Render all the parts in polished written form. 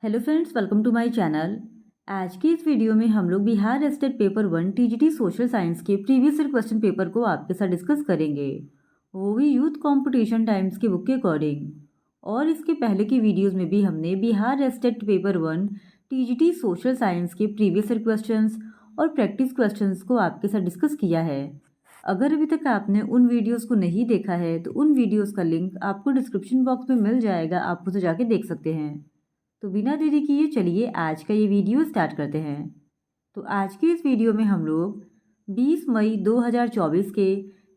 Hello friends, welcome to my channel. आज की इस वीडियो में हम लोग Bihar state paper 1 TGT social science के प्रीवियस ईयर क्वेश्चन पेपर को आपके साथ डिस्कस करेंगे, वो भी यूथ कंपटीशन टाइम्स के बुक के अकॉर्डिंग। और इसके पहले की वीडियोस में भी हमने Bihar state paper 1 TGT social science के प्रीवियस ईयर क्वेश्चंस और प्रैक्टिस क्वेश्चंस को आपके साथ डिस्कस किया है। अगर अभी तक आपने उन वीडियोज़ को नहीं देखा है तो उन वीडियोज़ का लिंक आपको डिस्क्रिप्शन बॉक्स में मिल जाएगा, आप उसे जाके देख सकते हैं। तो बिना देरी किए चलिए आज का ये वीडियो स्टार्ट करते हैं। तो आज की इस वीडियो में हम लोग 20 मई 2024 के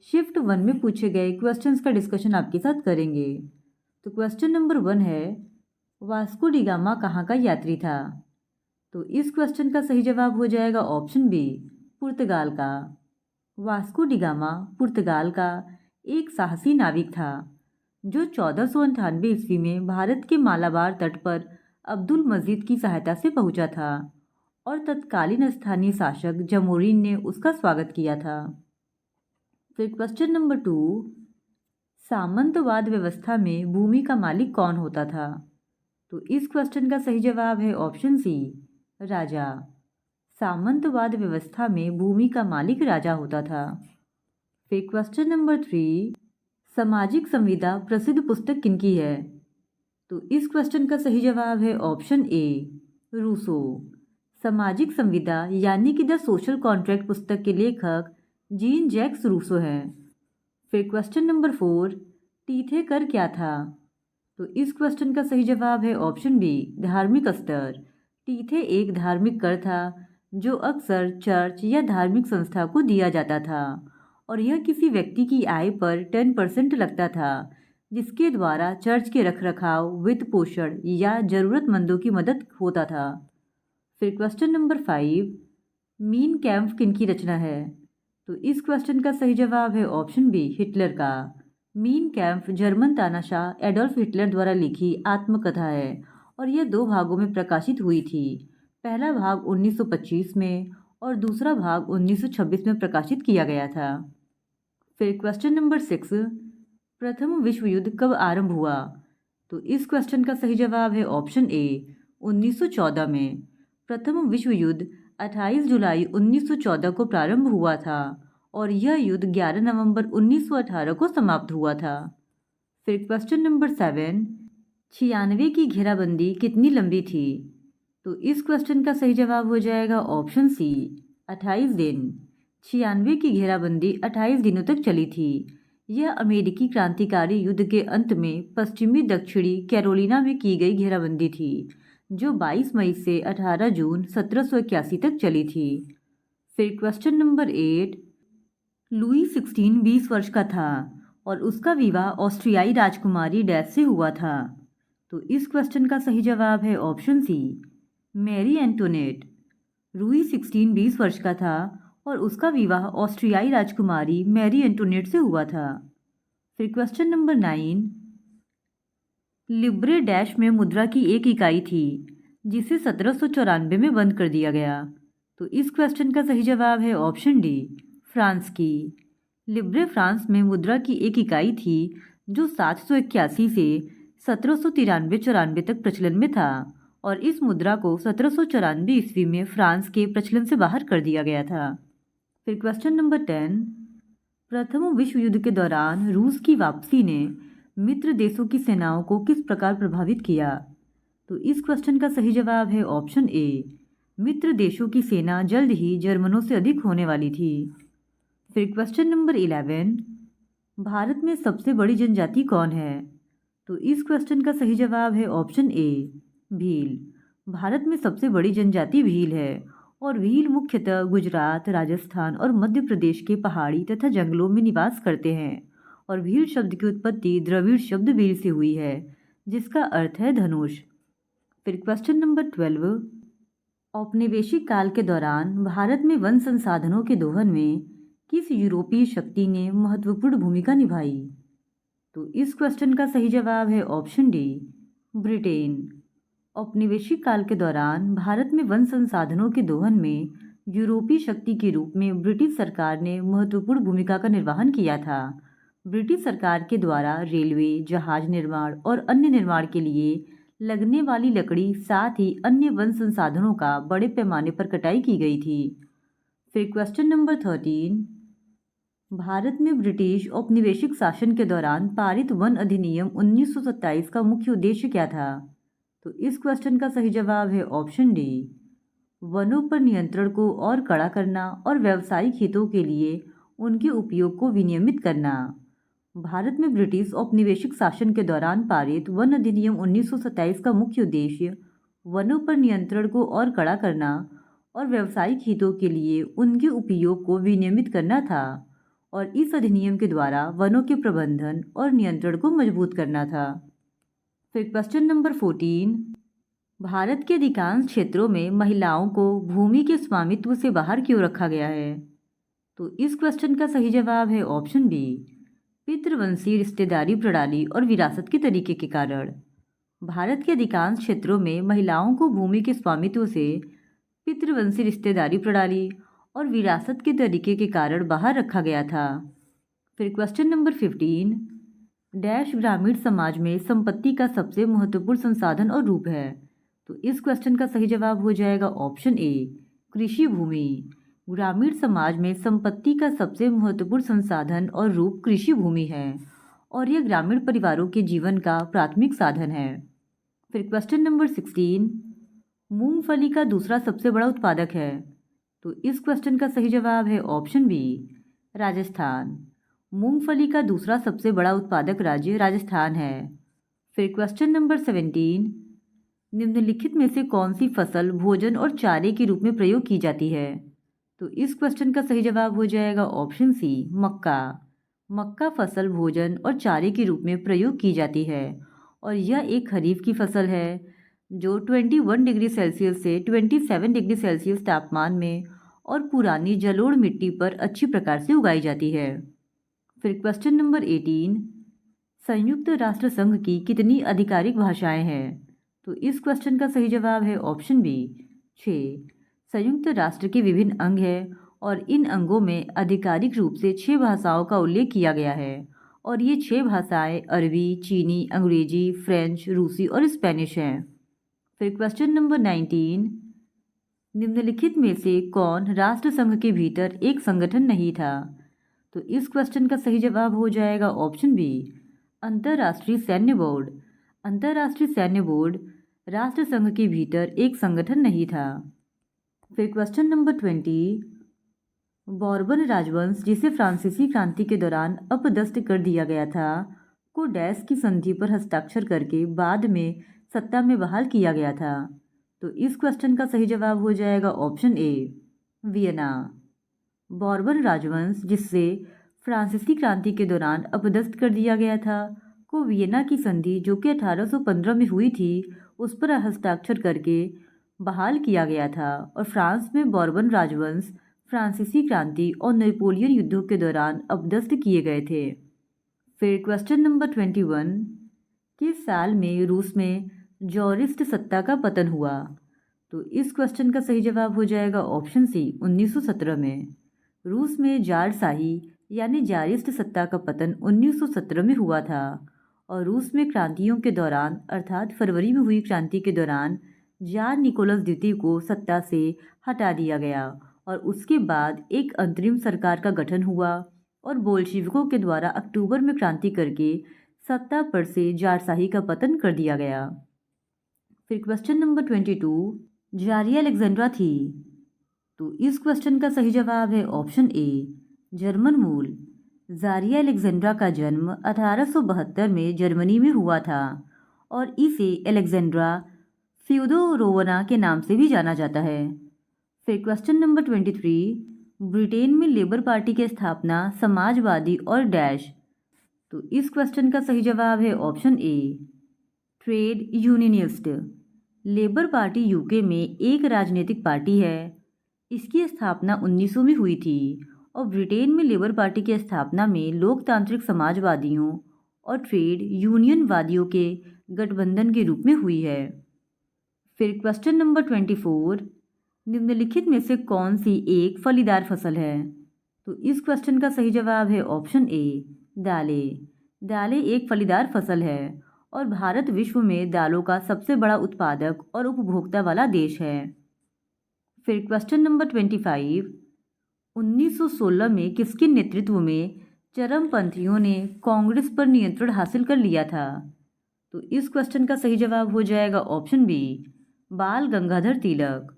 शिफ्ट 1 में पूछे गए क्वेश्चंस का डिस्कशन आपके साथ करेंगे। तो क्वेश्चन नंबर 1 है, वास्को डी गामा कहाँ का यात्री था? तो इस क्वेश्चन का सही जवाब हो जाएगा ऑप्शन बी, पुर्तगाल का। वास्को डी गामा पुर्तगाल का एक साहसी नाविक था जो 1498 ईस्वी में भारत के मालाबार तट पर अब्दुल मजीद की सहायता से पहुंचा था और तत्कालीन स्थानीय शासक जमोरिन ने उसका स्वागत किया था। फिर क्वेश्चन नंबर 2, सामंतवाद व्यवस्था में भूमि का मालिक कौन होता था? तो इस क्वेश्चन का सही जवाब है ऑप्शन सी, राजा। सामंतवाद व्यवस्था में भूमि का मालिक राजा होता था। फिर क्वेश्चन नंबर 3, सामाजिक संविदा प्रसिद्ध पुस्तक किनकी है? तो इस क्वेश्चन का सही जवाब है ऑप्शन ए, रूसो। सामाजिक संविदा यानी कि द सोशल कॉन्ट्रैक्ट पुस्तक के लेखक जीन जैक्स रूसो हैं। फिर क्वेश्चन नंबर 4, टीथे कर क्या था? तो इस क्वेश्चन का सही जवाब है ऑप्शन बी, धार्मिक स्तर। टीथे एक धार्मिक कर था जो अक्सर चर्च या धार्मिक संस्था को दिया जाता था और यह किसी व्यक्ति की आय पर 10% लगता था जिसके द्वारा चर्च के रखरखाव, वित्त पोषण या जरूरतमंदों की मदद होता था। फिर क्वेश्चन नंबर 5, मीन कैम्फ किनकी रचना है? तो इस क्वेश्चन का सही जवाब है ऑप्शन बी, हिटलर का। मीन कैम्फ जर्मन तानाशाह एडोल्फ हिटलर द्वारा लिखी आत्मकथा है और यह 2 भागों में प्रकाशित हुई थी। पहला भाग 1925 में और दूसरा भाग 1926 में प्रकाशित किया गया था। फिर क्वेश्चन नंबर 6, प्रथम विश्व युद्ध कब आरंभ हुआ? तो इस क्वेश्चन का सही जवाब है ऑप्शन ए, 1914 में। प्रथम विश्व युद्ध 28 जुलाई 1914 को प्रारंभ हुआ था और यह युद्ध 11 नवंबर 1918 को समाप्त हुआ था। फिर क्वेश्चन नंबर 7, 96 की घेराबंदी कितनी लंबी थी? तो इस क्वेश्चन का सही जवाब हो जाएगा ऑप्शन सी, 28 दिन। 96 की घेराबंदी 28 दिनों तक चली थी। यह अमेरिकी क्रांतिकारी युद्ध के अंत में पश्चिमी दक्षिणी कैरोलिना में की गई घेराबंदी थी जो 22 मई से 18 जून 1781 तक चली थी। फिर क्वेश्चन नंबर 8, लुई 16 20 वर्ष का था और उसका विवाह ऑस्ट्रियाई राजकुमारी डैश से हुआ था। तो इस क्वेश्चन का सही जवाब है option C, Marie Antoinette. Louis 16 20 वर्ष का था और उसका विवाह ऑस्ट्रियाई राजकुमारी मैरी एंटोनेट से हुआ था। फिर क्वेश्चन नंबर 9, लिब्रे डैश में मुद्रा की एक इकाई थी जिसे 1794 में बंद कर दिया गया। तो इस क्वेश्चन का सही जवाब है ऑप्शन डी, फ्रांस की। लिब्रे फ्रांस में मुद्रा की एक इकाई थी जो 781 से 1793-94 तक प्रचलन में था और इस मुद्रा को 1794 ईस्वी में फ्रांस के प्रचलन से बाहर कर दिया गया था। फिर क्वेश्चन नंबर 10, प्रथम विश्व युद्ध के दौरान रूस की वापसी ने मित्र देशों की सेनाओं को किस प्रकार प्रभावित किया? तो इस क्वेश्चन का सही जवाब है ऑप्शन ए, मित्र देशों की सेना जल्द ही जर्मनों से अधिक होने वाली थी। फिर क्वेश्चन नंबर 11, भारत में सबसे बड़ी जनजाति कौन है? तो इस क्वेश्चन का सही जवाब है ऑप्शन ए, भील। भारत में सबसे बड़ी जनजाति भील है और भील मुख्यतः गुजरात, राजस्थान और मध्य प्रदेश के पहाड़ी तथा जंगलों में निवास करते हैं और भील शब्द की उत्पत्ति द्रविड़ शब्द भील से हुई है जिसका अर्थ है धनुष। फिर क्वेश्चन नंबर 12, औपनिवेशिक काल के दौरान भारत में वन संसाधनों के दोहन में किस यूरोपीय शक्ति ने महत्वपूर्ण भूमिका निभाई? तो इस क्वेश्चन का सही जवाब है ऑप्शन डी, ब्रिटेन। औपनिवेशिक काल के दौरान भारत में वन संसाधनों के दोहन में यूरोपीय शक्ति के रूप में ब्रिटिश सरकार ने महत्वपूर्ण भूमिका का निर्वहन किया था। ब्रिटिश सरकार के द्वारा रेलवे, जहाज निर्माण और अन्य निर्माण के लिए लगने वाली लकड़ी साथ ही अन्य वन संसाधनों का बड़े पैमाने पर कटाई की गई थी। फिर क्वेश्चन नंबर 13, भारत में ब्रिटिश औपनिवेशिक शासन के दौरान पारित वन अधिनियम 1927 का मुख्य उद्देश्य क्या था? तो इस क्वेश्चन का सही जवाब है ऑप्शन डी, वनों पर नियंत्रण को और कड़ा करना और व्यावसायिक हितों के लिए उनके उपयोग को विनियमित करना। भारत में ब्रिटिश औपनिवेशिक शासन के दौरान पारित वन अधिनियम 1927 का मुख्य उद्देश्य वनों पर नियंत्रण को और कड़ा करना और व्यावसायिक हितों के लिए उनके उपयोग को विनियमित करना था और इस अधिनियम के द्वारा वनों के प्रबंधन और नियंत्रण को मजबूत करना था। फिर क्वेश्चन नंबर 14, भारत के अधिकांश क्षेत्रों में महिलाओं को भूमि के स्वामित्व से बाहर क्यों रखा गया है? तो इस क्वेश्चन का सही जवाब है ऑप्शन बी, पितृवंशी रिश्तेदारी प्रणाली और विरासत के तरीके के कारण। भारत के अधिकांश क्षेत्रों में महिलाओं को भूमि के स्वामित्व से पितृवंशी रिश्तेदारी प्रणाली और विरासत के तरीके के कारण बाहर रखा गया था। फिर क्वेश्चन नंबर 15, डैश ग्रामीण समाज में संपत्ति का सबसे महत्वपूर्ण संसाधन और रूप है? तो इस क्वेश्चन का सही जवाब हो जाएगा ऑप्शन ए, कृषि भूमि। ग्रामीण समाज में संपत्ति का सबसे महत्वपूर्ण संसाधन और रूप कृषि भूमि है और यह ग्रामीण परिवारों के जीवन का प्राथमिक साधन है। फिर क्वेश्चन नंबर 16, मूंगफली का दूसरा सबसे बड़ा उत्पादक है? तो इस क्वेश्चन का सही जवाब है ऑप्शन बी, राजस्थान। मूंगफली का दूसरा सबसे बड़ा उत्पादक राज्य राजस्थान है। फिर क्वेश्चन नंबर 17, निम्नलिखित में से कौन सी फसल भोजन और चारे के रूप में प्रयोग की जाती है? तो इस क्वेश्चन का सही जवाब हो जाएगा ऑप्शन सी, मक्का। मक्का फसल भोजन और चारे के रूप में प्रयोग की जाती है और यह एक खरीफ की फसल है जो 21 डिग्री सेल्सियस से 27 डिग्री सेल्सियस तापमान में और पुरानी जलोढ़ मिट्टी पर अच्छी प्रकार से उगाई जाती है। फिर क्वेश्चन नंबर 18, संयुक्त राष्ट्र संघ की कितनी आधिकारिक भाषाएं हैं? तो इस क्वेश्चन का सही जवाब है ऑप्शन बी, 6। संयुक्त राष्ट्र के विभिन्न अंग हैं और इन अंगों में आधिकारिक रूप से 6 भाषाओं का उल्लेख किया गया है और ये 6 भाषाएं अरबी, चीनी, अंग्रेजी, फ्रेंच, रूसी और स्पेनिश हैं। फिर क्वेश्चन नंबर 19, निम्नलिखित में से कौन राष्ट्र संघ के भीतर एक संगठन नहीं था? तो इस क्वेश्चन का सही जवाब हो जाएगा ऑप्शन बी, अंतर्राष्ट्रीय सैन्य बोर्ड। अंतर्राष्ट्रीय सैन्य बोर्ड राष्ट्र संघ के भीतर एक संगठन नहीं था। फिर क्वेश्चन नंबर 20, बोर्बन राजवंश जिसे फ्रांसीसी क्रांति के दौरान अपदस्थ कर दिया गया था को डैश की संधि पर हस्ताक्षर करके बाद में सत्ता में बहाल किया गया था? तो इस क्वेश्चन का सही जवाब हो जाएगा ऑप्शन ए, वियना। बोर्बन राजवंश जिससे फ्रांसीसी क्रांति के दौरान अपदस्थ कर दिया गया था को वियना की संधि जो कि 1815 में हुई थी उस पर हस्ताक्षर करके बहाल किया गया था और फ्रांस में बोर्बन राजवंश फ्रांसीसी क्रांति और नेपोलियन युद्धों के दौरान अपदस्थ किए गए थे। फिर क्वेश्चन नंबर 21, किस साल में रूस में जॉरिस्ट सत्ता का पतन हुआ? तो इस क्वेश्चन का सही जवाब हो जाएगा ऑप्शन सी, 1917 में। रूस में जारशाही यानी जारिस्ट सत्ता का पतन 1917 में हुआ था और रूस में क्रांतियों के दौरान अर्थात फरवरी में हुई क्रांति के दौरान जार निकोलस द्वितीय को सत्ता से हटा दिया गया और उसके बाद एक अंतरिम सरकार का गठन हुआ और बोल्शिविकों के द्वारा अक्टूबर में क्रांति करके सत्ता पर से जारशाही का पतन कर दिया गया। फिर क्वेश्चन नंबर 22, जारिया अलेक्जेंड्रा थी? तो इस क्वेश्चन का सही जवाब है ऑप्शन ए, जर्मन मूल। जारिया अलेक्जेंड्रा का जन्म 1872 में जर्मनी में हुआ था और इसे अलेक्जेंड्रा फ्योदोरोवना के नाम से भी जाना जाता है। फिर क्वेश्चन नंबर 23, ब्रिटेन में लेबर पार्टी की स्थापना समाजवादी और डैश? तो इस क्वेश्चन का सही जवाब है option A, trade unionist. Labour party UK में एक राजनीतिक पार्टी है। इसकी स्थापना 1900 में हुई थी और ब्रिटेन में लेबर पार्टी की स्थापना में लोकतांत्रिक समाजवादियों और ट्रेड यूनियनवादियों के गठबंधन के रूप में हुई है। फिर क्वेश्चन नंबर 24, निम्नलिखित में से कौन सी एक फलीदार फसल है? तो इस क्वेश्चन का सही जवाब है ऑप्शन ए, दालें। दालें एक फलीदार फसल है और भारत विश्व में दालों का सबसे बड़ा उत्पादक और उपभोक्ता वाला देश है। फिर क्वेश्चन नंबर 25, 1916 में किसके नेतृत्व में चरमपंथियों ने कांग्रेस पर नियंत्रण हासिल कर लिया था? तो इस क्वेश्चन का सही जवाब हो जाएगा ऑप्शन बी, बाल गंगाधर तिलक।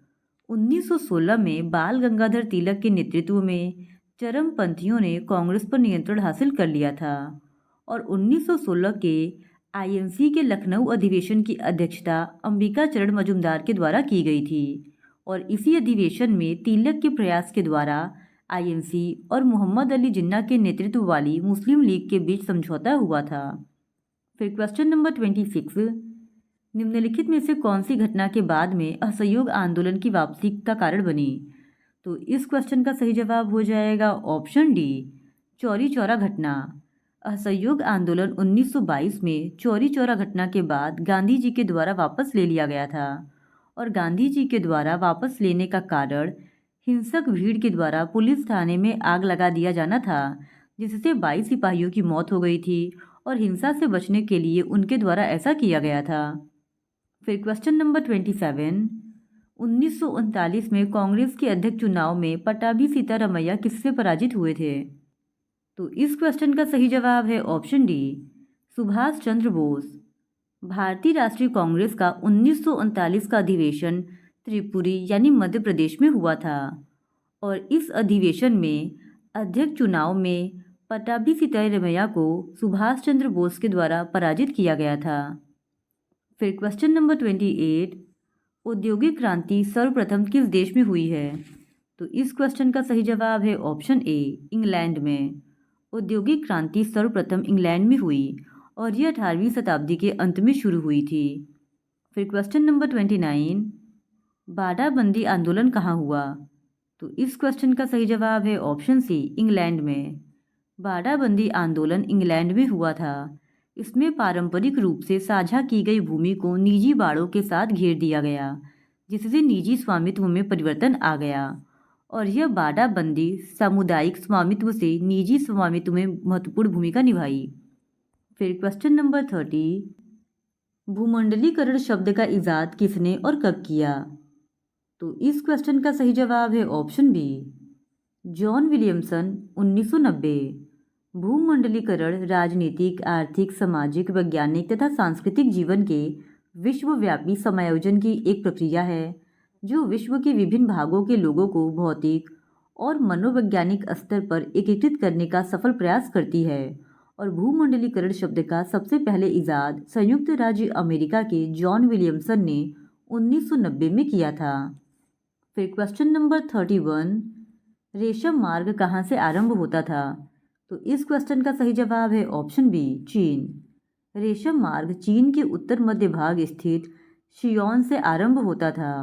1916 में बाल गंगाधर तिलक के नेतृत्व में चरमपंथियों ने कांग्रेस पर नियंत्रण हासिल कर लिया था और 1916 के आईएनसी के लखनऊ अधिवेशन की अध्यक्षता अंबिका चरण मजूमदार के द्वारा की गई थी और इसी अधिवेशन में तिलक के प्रयास के द्वारा आईएनसी और मोहम्मद अली जिन्ना के नेतृत्व वाली मुस्लिम लीग के बीच समझौता हुआ था। फिर क्वेश्चन नंबर 26, निम्नलिखित में से कौन सी घटना के बाद में असहयोग आंदोलन की वापसी का कारण बनी? तो इस क्वेश्चन का सही जवाब हो जाएगा ऑप्शन डी, चौरी चौरा घटना। असहयोग आंदोलन 1922 में चौरी चौरा घटना के बाद गांधी जी के द्वारा वापस ले लिया गया था और गांधी जी के द्वारा वापस लेने का कारण हिंसक भीड़ के द्वारा पुलिस थाने में आग लगा दिया जाना था, जिससे 22 सिपाहियों की मौत हो गई थी और हिंसा से बचने के लिए उनके द्वारा ऐसा किया गया था। फिर क्वेश्चन नंबर 27, 1939 में कांग्रेस के अध्यक्ष चुनाव में पट्टाभी सीतारमैया किससे पराजित हुए थे? तो इस क्वेश्चन का सही जवाब है ऑप्शन डी, सुभाष चंद्र बोस। भारतीय राष्ट्रीय कांग्रेस का 1939 का अधिवेशन त्रिपुरी यानी मध्य प्रदेश में हुआ था और इस अधिवेशन में अध्यक्ष चुनाव में पट्टाभी सीतारमैया को सुभाष चंद्र बोस के द्वारा पराजित किया गया था। फिर क्वेश्चन नंबर 28, औद्योगिक क्रांति सर्वप्रथम किस देश में हुई है? तो इस क्वेश्चन का सही जवाब है ऑप्शन ए, इंग्लैंड में। औद्योगिक क्रांति सर्वप्रथम इंग्लैंड में हुई और यह 18वीं शताब्दी के अंत में शुरू हुई थी। फिर क्वेश्चन नंबर 29, बाड़ाबंदी आंदोलन कहाँ हुआ? तो इस क्वेश्चन का सही जवाब है ऑप्शन सी, इंग्लैंड में। बाड़ाबंदी आंदोलन इंग्लैंड में हुआ था। इसमें पारंपरिक रूप से साझा की गई भूमि को निजी बाड़ों के साथ घेर दिया गया, जिससे निजी स्वामित्व में परिवर्तन आ गया और यह बाड़ाबंदी सामुदायिक स्वामित्व से निजी स्वामित्व में महत्वपूर्ण भूमिका निभाई। फिर क्वेश्चन नंबर 30, भूमंडलीकरण शब्द का इजाद किसने और कब किया? तो इस क्वेश्चन का सही जवाब है ऑप्शन बी, जॉन विलियमसन 1990। भूमंडलीकरण राजनीतिक, आर्थिक, सामाजिक, वैज्ञानिक तथा सांस्कृतिक जीवन के विश्वव्यापी समायोजन की एक प्रक्रिया है जो विश्व के विभिन्न भागों के लोगों को भौतिक और मनोवैज्ञानिक स्तर पर एकीकृत करने का सफल प्रयास करती है और भूमंडलीकरण शब्द का सबसे पहले इजाद संयुक्त राज्य अमेरिका के जॉन विलियमसन ने 1990 में किया था। फिर क्वेश्चन नंबर 31, रेशम मार्ग कहाँ से आरंभ होता था? तो इस क्वेश्चन का सही जवाब है ऑप्शन बी, चीन। रेशम मार्ग चीन के उत्तर मध्य भाग स्थित शियोन से आरंभ होता था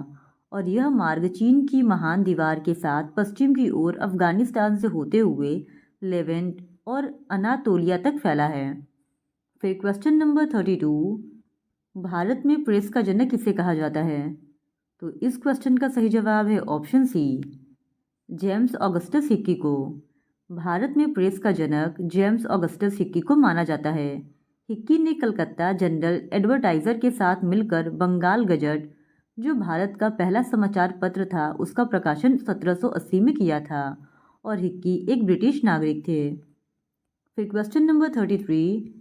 और यह मार्ग चीन की महान दीवार के साथ पश्चिम की ओर अफगानिस्तान से होते हुए लेवेंट और अनातोलिया तक फैला है। फिर क्वेश्चन नंबर 32, भारत में प्रेस का जनक किसे कहा जाता है? तो इस क्वेश्चन का सही जवाब है option C, James Augustus Hicky को। भारत में प्रेस का जनक जेम्स ऑगस्टस हिक्की को माना जाता है। हिक्की ने कलकत्ता जनरल एडवर्टाइजर के साथ मिलकर बंगाल गजट, जो भारत का पहला समाचार पत्र था, उसका प्रकाशन 1780 में किया था और हिक्की एक ब्रिटिश नागरिक थे। फिर क्वेश्चन नंबर 33,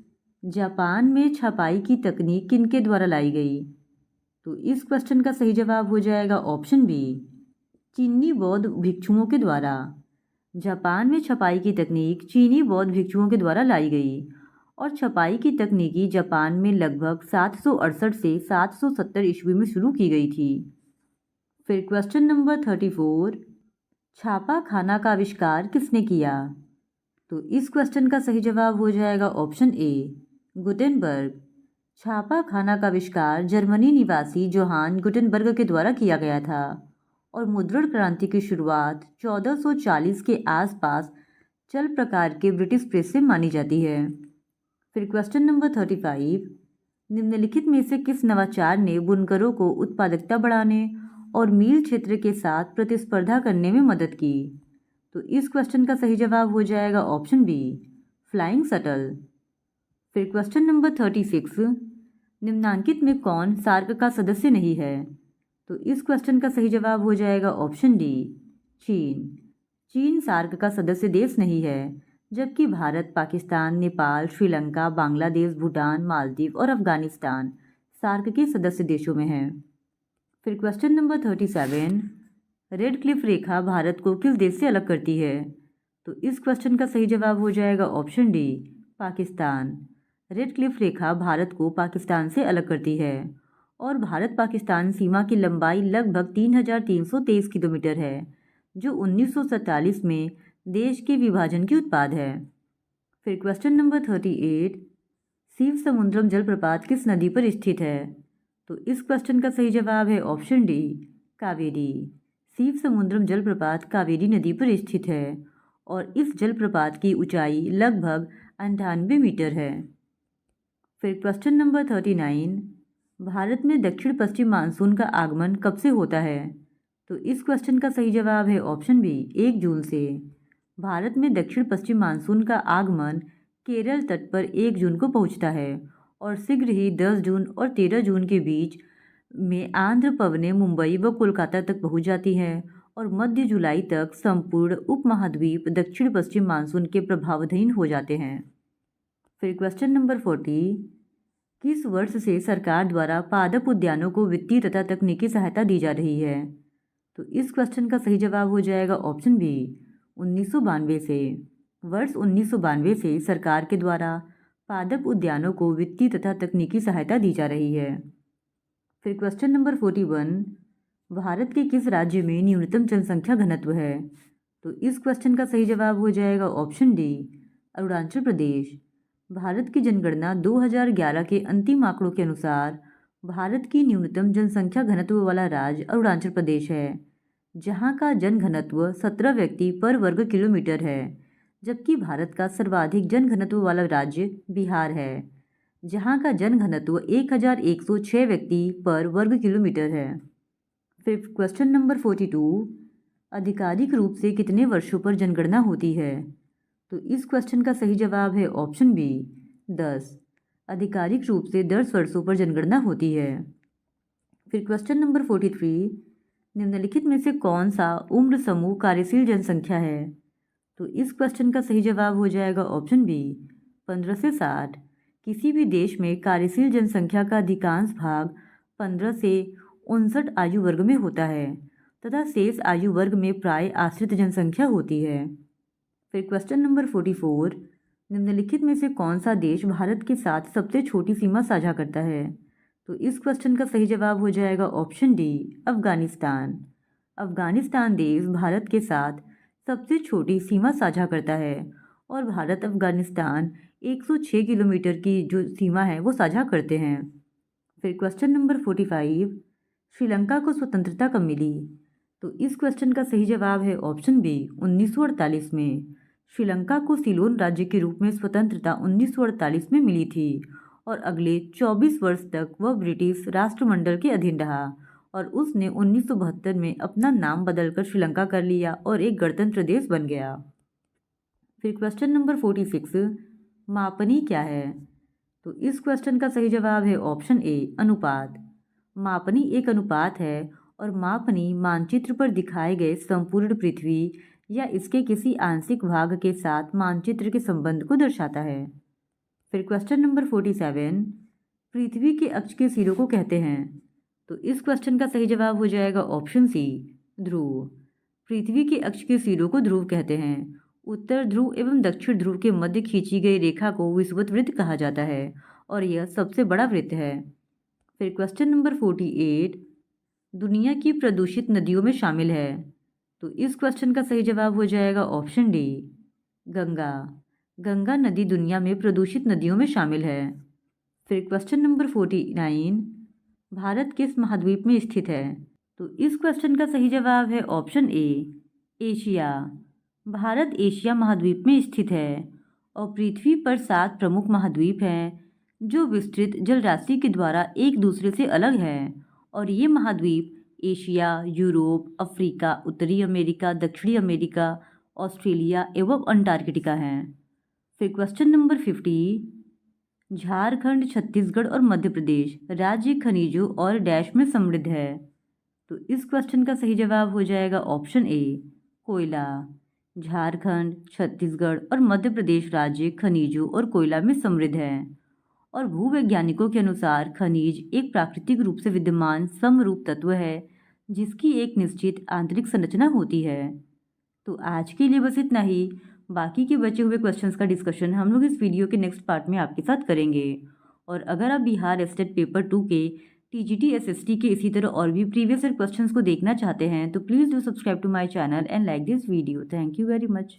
जापान में छपाई की तकनीक किनके द्वारा लाई गई? तो इस क्वेश्चन का सही जवाब हो जाएगा ऑप्शन बी, चीनी बौद्ध भिक्षुओं के द्वारा। जापान में छपाई की तकनीक चीनी बौद्ध भिक्षुओं के द्वारा लाई गई और छपाई की तकनीकी जापान में लगभग 768 से 770 ईस्वी में शुरू की गई थी। फिर क्वेश्चन नंबर 34, छापा खाना का आविष्कार किसने किया? तो इस क्वेश्चन का सही जवाब हो जाएगा ऑप्शन ए, गुटेनबर्ग। छापा खाना का आविष्कार जर्मनी निवासी जोहान गुटेनबर्ग के द्वारा किया गया था और मुद्रण क्रांति की शुरुआत 1440 के आसपास चल प्रकार के ब्रिटिश प्रेस से मानी जाती है। फिर क्वेश्चन नंबर 35, निम्नलिखित में से किस नवाचार ने बुनकरों को उत्पादकता बढ़ाने और मील क्षेत्र के साथ प्रतिस्पर्धा करने में मदद की? तो इस क्वेश्चन का सही जवाब हो जाएगा ऑप्शन बी, फ्लाइंग शटल। फिर क्वेश्चन नंबर 36, निम्नांकित में कौन सार्क का सदस्य नहीं है? तो इस क्वेश्चन का सही जवाब हो जाएगा ऑप्शन डी, चीन। चीन सार्क का सदस्य देश नहीं है, जबकि भारत, पाकिस्तान, नेपाल, श्रीलंका, बांग्लादेश, भूटान, मालदीव और अफगानिस्तान सार्क के सदस्य देशों में हैं। फिर क्वेश्चन नंबर 37, रेड क्लिफ रेखा भारत को किस देश से अलग करती है? तो इस क्वेश्चन का सही जवाब हो जाएगा option D, Pakistan. Radcliffe रेखा भारत को पाकिस्तान से अलग करती है और भारत पाकिस्तान सीमा की लंबाई लगभग 3,323 किलोमीटर है, जो 1947 में देश के विभाजन की उत्पाद है। फिर क्वेश्चन नंबर 38, शिव समुद्रम जलप्रपात किस नदी पर स्थित है? तो इस क्वेश्चन का सही जवाब है ऑप्शन डी, कावेरी। शिव समुद्रम जलप्रपात कावेरी नदी पर स्थित है और इस जलप्रपात की ऊंचाई लगभग 98 मीटर है। फिर क्वेश्चन नंबर 39, भारत में दक्षिण पश्चिम मानसून का आगमन कब से होता है? तो इस क्वेश्चन का सही जवाब है ऑप्शन बी, 1 जून से। भारत में दक्षिण पश्चिम मानसून का आगमन केरल तट पर 1 जून को पहुंचता है और शीघ्र ही 10 जून और 13 जून के बीच में आंध्र पवनें मुंबई व कोलकाता तक पहुंच जाती हैं और मध्य जुलाई तक संपूर्ण उपमहाद्वीप दक्षिण पश्चिम मानसून के प्रभावाधीन हो जाते हैं। फिर क्वेश्चन नंबर 40, किस वर्ष से सरकार द्वारा पादप उद्यानों को वित्तीय तथा तकनीकी सहायता दी जा रही है? तो इस क्वेश्चन का सही जवाब हो जाएगा ऑप्शन बी, 1992 से। वर्ष 1992 से सरकार के द्वारा पादप उद्यानों को वित्तीय तथा तकनीकी सहायता दी जा रही है। फिर क्वेश्चन नंबर 41, भारत के किस राज्य में न्यूनतम जनसंख्या घनत्व है? तो इस क्वेश्चन का सही जवाब हो जाएगा ऑप्शन डी, अरुणाचल प्रदेश। भारत की जनगणना 2011 के अंतिम आंकड़ों के अनुसार भारत की न्यूनतम जनसंख्या घनत्व वाला राज्य अरुणाचल प्रदेश है, जहां का जनघनत्व 17 व्यक्ति पर वर्ग किलोमीटर है, जबकि भारत का सर्वाधिक जनघनत्व वाला राज्य बिहार है, जहां का जनघनत्व 1106 व्यक्ति पर वर्ग किलोमीटर है। फिर क्वेश्चन नंबर 42, आधिकारिक रूप से कितने वर्षों पर जनगणना होती है? तो इस क्वेश्चन का सही जवाब है ऑप्शन बी, 10। आधिकारिक रूप से 10 वर्षों पर जनगणना होती है। फिर क्वेश्चन नंबर 43, निम्नलिखित में से कौन सा उम्र समूह कार्यशील जनसंख्या है? तो इस क्वेश्चन का सही जवाब हो जाएगा ऑप्शन बी, 15 से 60। किसी भी देश में कार्यशील जनसंख्या का अधिकांश भाग 15 से 59 आयु वर्ग में होता है तथा शेष आयु वर्ग में प्राय आश्रित जनसंख्या होती है। फिर क्वेश्चन नंबर 44, निम्नलिखित में से कौन सा देश भारत के साथ सबसे छोटी सीमा साझा करता है? तो इस क्वेश्चन का सही जवाब हो जाएगा ऑप्शन डी, अफगानिस्तान। अफगानिस्तान देश भारत के साथ सबसे छोटी सीमा साझा करता है और भारत अफगानिस्तान 106 किलोमीटर की जो सीमा है वो साझा करते हैं। फिर क्वेश्चन नंबर 45, श्रीलंका को स्वतंत्रता कब मिली? तो इस क्वेश्चन का सही जवाब है ऑप्शन बी, 1948 में। श्रीलंका को सिलोन राज्य के रूप में स्वतंत्रता 1948 में मिली थी और अगले 24 वर्ष तक वह ब्रिटिश राष्ट्रमंडल के अधीन रहा और उसने 1972 में अपना नाम बदलकर श्रीलंका कर लिया और एक गणतंत्र देश बन गया। फिर क्वेश्चन नंबर 46, मापनी क्या है? तो इस क्वेश्चन का सही जवाब है ऑप्शन ए, अनुपात। मापनी एक अनुपात है और मापनी मानचित्र पर दिखाए गए संपूर्ण पृथ्वी या इसके किसी आंशिक भाग के साथ मानचित्र के संबंध को दर्शाता है। फिर क्वेश्चन नंबर 47, पृथ्वी के अक्ष के सिरों को कहते हैं? तो इस क्वेश्चन का सही जवाब हो जाएगा ऑप्शन सी, ध्रुव। पृथ्वी के अक्ष के सिरों को ध्रुव कहते हैं। उत्तर ध्रुव एवं दक्षिण ध्रुव के मध्य खींची गई रेखा को विषुवत वृत्त कहा जाता है और यह सबसे बड़ा वृत्त है। फिर क्वेश्चन नंबर 48, दुनिया की प्रदूषित नदियों में शामिल है? तो इस क्वेश्चन का सही जवाब हो जाएगा ऑप्शन डी, गंगा। गंगा नदी दुनिया में प्रदूषित नदियों में शामिल है। फिर क्वेश्चन नंबर 49, भारत किस महाद्वीप में स्थित है? तो इस क्वेश्चन का सही जवाब है option A, Asia. Bharat Asia महाद्वीप में स्थित है और पृथ्वी पर 7 प्रमुख महाद्वीप हैं जो विस्तृत जलराशि के द्वारा एक दूसरे से अलग हैं और ये महाद्वीप एशिया, यूरोप, अफ्रीका, उत्तरी अमेरिका, दक्षिणी अमेरिका, ऑस्ट्रेलिया एवं अंटार्कटिका हैं। फिर क्वेश्चन नंबर 50, झारखंड, छत्तीसगढ़ और मध्य प्रदेश राज्य खनिजों और डैश में समृद्ध है। तो इस क्वेश्चन का सही जवाब हो जाएगा ऑप्शन ए कोयला। झारखंड, छत्तीसगढ़ और मध्य प्रदेश राज्य खनिजों और कोयला में समृद्ध है और भूवैज्ञानिकों के अनुसार खनिज एक प्राकृतिक रूप से विद्यमान समरूप तत्व है जिसकी एक निश्चित आंतरिक संरचना होती है। तो आज के लिए बस इतना ही। बाकी के बचे हुए क्वेश्चंस का डिस्कशन हम लोग इस वीडियो के नेक्स्ट पार्ट में आपके साथ करेंगे। और अगर आप बिहार स्टेट पेपर 2 के टीजीटी एसएसटी के इसी तरह और भी प्रीवियस ईयर क्वेश्चंस को देखना चाहते हैं तो please do subscribe to my channel and like this video. Thank you very much.